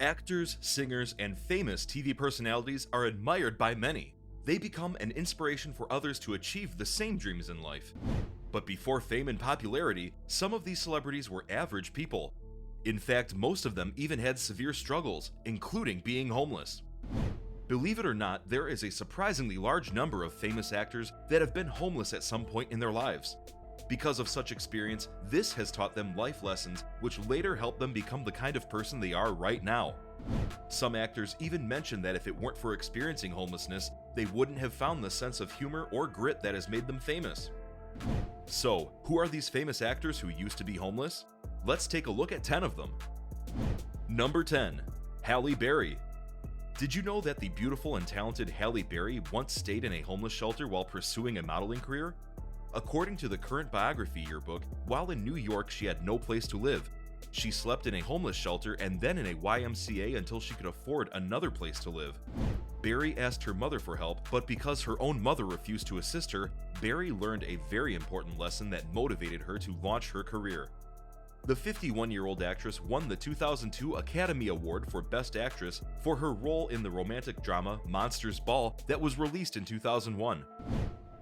Actors, singers, and famous TV personalities are admired by many. They become an inspiration for others to achieve the same dreams in life. But before fame and popularity, some of these celebrities were average people. In fact, most of them even had severe struggles, including being homeless. Believe it or not, there is a surprisingly large number of famous actors that have been homeless at some point in their lives. Because of such experience, this has taught them life lessons which later helped them become the kind of person they are right now. Some actors even mention that if it weren't for experiencing homelessness, they wouldn't have found the sense of humor or grit that has made them famous. So, who are these famous actors who used to be homeless? Let's take a look at 10 of them. Number 10. Halle Berry. Did you know that the beautiful and talented Halle Berry once stayed in a homeless shelter while pursuing a modeling career? According to the current biography yearbook, while in New York she had no place to live. She slept in a homeless shelter and then in a YMCA until she could afford another place to live. Berry asked her mother for help, but because her own mother refused to assist her, Berry learned a very important lesson that motivated her to launch her career. The 51-year-old actress won the 2002 Academy Award for Best Actress for her role in the romantic drama Monsters Ball that was released in 2001.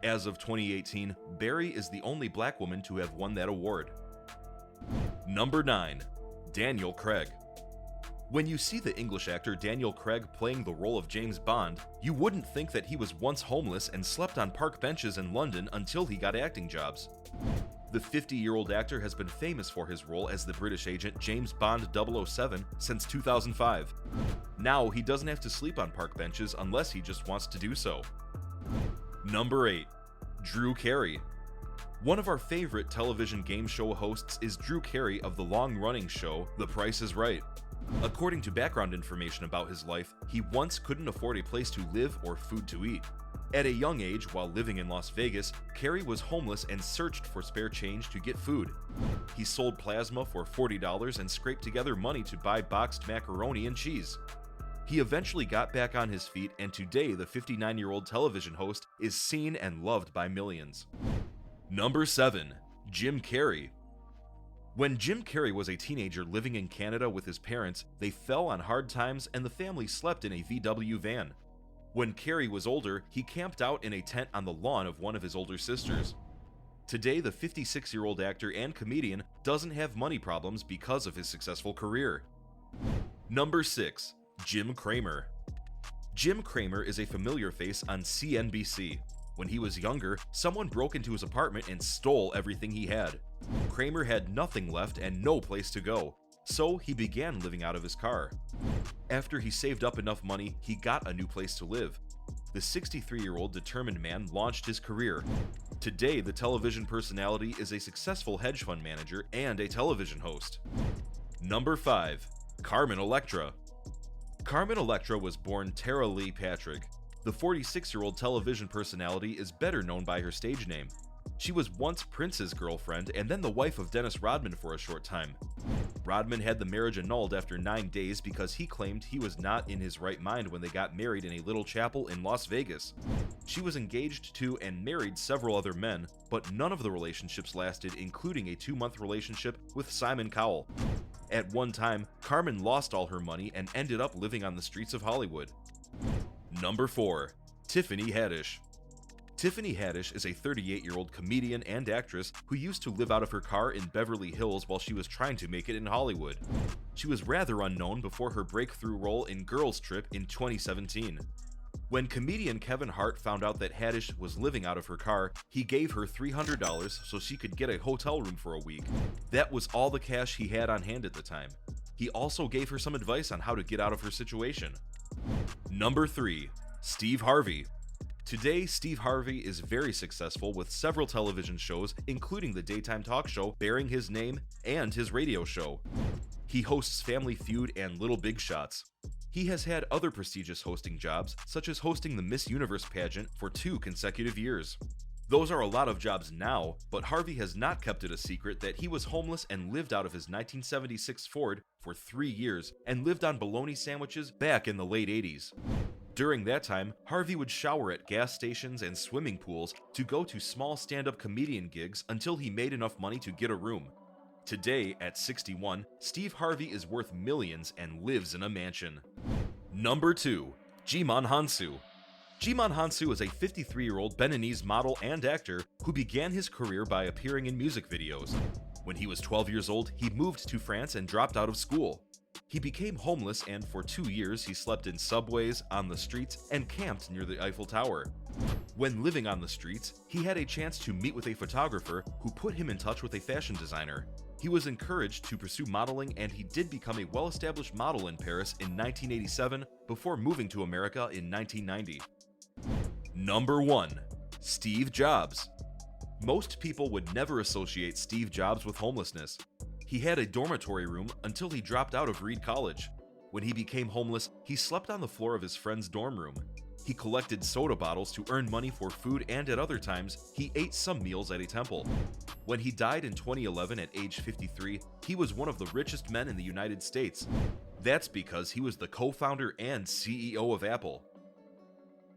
As of 2018, Berry is the only black woman to have won that award. Number 9. Daniel Craig. When you see the English actor Daniel Craig playing the role of James Bond, you wouldn't think that he was once homeless and slept on park benches in London until he got acting jobs. The 50-year-old actor has been famous for his role as the British agent James Bond 007 since 2005. Now he doesn't have to sleep on park benches unless he just wants to do so. Number 8. Drew Carey. One of our favorite television game show hosts is Drew Carey of the long-running show The Price is Right. According to background information about his life, he once couldn't afford a place to live or food to eat. At a young age, while living in Las Vegas, Carey was homeless and searched for spare change to get food. He sold plasma for $40 and scraped together money to buy boxed macaroni and cheese. He eventually got back on his feet, and today the 59-year-old television host is seen and loved by millions. Number 7. Jim Carrey. When Jim Carrey was a teenager living in Canada with his parents, they fell on hard times and the family slept in a VW van. When Carrey was older, he camped out in a tent on the lawn of one of his older sisters. Today, the 56-year-old actor and comedian doesn't have money problems because of his successful career. Number 6. Jim Cramer. Jim Cramer is a familiar face on CNBC. When he was younger, someone broke into his apartment and stole everything he had. Cramer had nothing left and no place to go, so he began living out of his car. After he saved up enough money, he got a new place to live. The 63-year-old determined man launched his career. Today, the television personality is a successful hedge fund manager and a television host. Number 5. Carmen Electra. Carmen Electra was born Tara Lee Patrick. The 46-year-old television personality is better known by her stage name. She was once Prince's girlfriend and then the wife of Dennis Rodman for a short time. Rodman had the marriage annulled after 9 days because he claimed he was not in his right mind when they got married in a little chapel in Las Vegas. She was engaged to and married several other men, but none of the relationships lasted, including a 2-month relationship with Simon Cowell. At one time, Carmen lost all her money and ended up living on the streets of Hollywood. Number 4. Tiffany Haddish. Tiffany Haddish is a 38-year-old comedian and actress who used to live out of her car in Beverly Hills while she was trying to make it in Hollywood. She was rather unknown before her breakthrough role in Girls Trip in 2017. When comedian Kevin Hart found out that Haddish was living out of her car, he gave her $300 so she could get a hotel room for a week. That was all the cash he had on hand at the time. He also gave her some advice on how to get out of her situation. Number 3. Steve Harvey. Today, Steve Harvey is very successful with several television shows, including the daytime talk show bearing his name and his radio show. He hosts Family Feud and Little Big Shots. He has had other prestigious hosting jobs, such as hosting the Miss Universe pageant for 2 consecutive years. Those are a lot of jobs now, but Harvey has not kept it a secret that he was homeless and lived out of his 1976 Ford for 3 years and lived on bologna sandwiches back in the late 80s. During that time, Harvey would shower at gas stations and swimming pools to go to small stand-up comedian gigs until he made enough money to get a room. Today, at 61, Steve Harvey is worth millions and lives in a mansion. Number 2. Jimon Hansu. Jimon Hansu is a 53-year-old Beninese model and actor who began his career by appearing in music videos. When he was 12 years old, he moved to France and dropped out of school. He became homeless, and for 2 years he slept in subways, on the streets, and camped near the Eiffel Tower. When living on the streets, he had a chance to meet with a photographer who put him in touch with a fashion designer. He was encouraged to pursue modeling, and he did become a well-established model in Paris in 1987 before moving to America in 1990. Number 1. Steve Jobs. Most people would never associate Steve Jobs with homelessness. He had a dormitory room until he dropped out of Reed College. When he became homeless, he slept on the floor of his friend's dorm room. He collected soda bottles to earn money for food, and at other times, he ate some meals at a temple. When he died in 2011 at age 53, he was one of the richest men in the United States. That's because he was the co-founder and CEO of Apple.